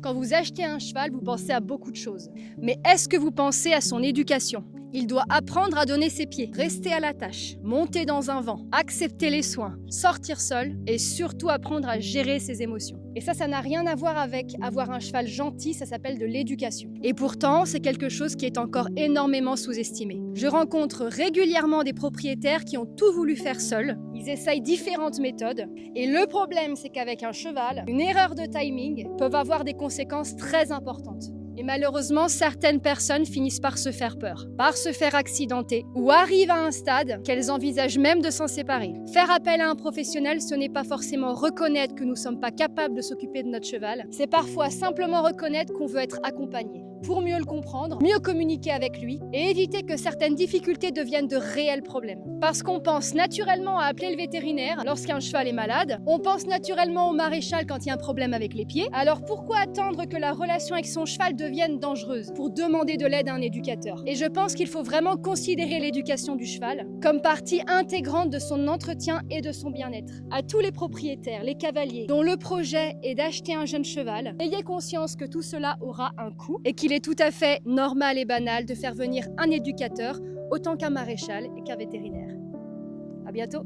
Quand vous achetez un cheval, vous pensez à beaucoup de choses. Mais est-ce que vous pensez à son éducation ? Il doit apprendre à donner ses pieds, rester à la tâche, monter dans un vent, accepter les soins, sortir seul et surtout apprendre à gérer ses émotions. Et ça n'a rien à voir avec avoir un cheval gentil, ça s'appelle de l'éducation. Et pourtant, c'est quelque chose qui est encore énormément sous-estimé. Je rencontre régulièrement des propriétaires qui ont tout voulu faire seuls. Ils essayent différentes méthodes. Et le problème, c'est qu'avec un cheval, une erreur de timing peut avoir des conséquences très importantes. Et malheureusement, certaines personnes finissent par se faire peur, par se faire accidenter ou arrivent à un stade qu'elles envisagent même de s'en séparer. Faire appel à un professionnel, ce n'est pas forcément reconnaître que nous ne sommes pas capables de s'occuper de notre cheval, c'est parfois simplement reconnaître qu'on veut être accompagné. Pour mieux le comprendre, mieux communiquer avec lui et éviter que certaines difficultés deviennent de réels problèmes. Parce qu'on pense naturellement à appeler le vétérinaire lorsqu'un cheval est malade, on pense naturellement au maréchal quand il y a un problème avec les pieds, alors pourquoi attendre que la relation avec son cheval devienne dangereuse pour demander de l'aide à un éducateur? Et je pense qu'il faut vraiment considérer l'éducation du cheval comme partie intégrante de son entretien et de son bien-être. À tous les propriétaires, les cavaliers, dont le projet est d'acheter un jeune cheval, ayez conscience que tout cela aura un coût et qu'il est tout à fait normal et banal de faire venir un éducateur autant qu'un maréchal et qu'un vétérinaire. À bientôt.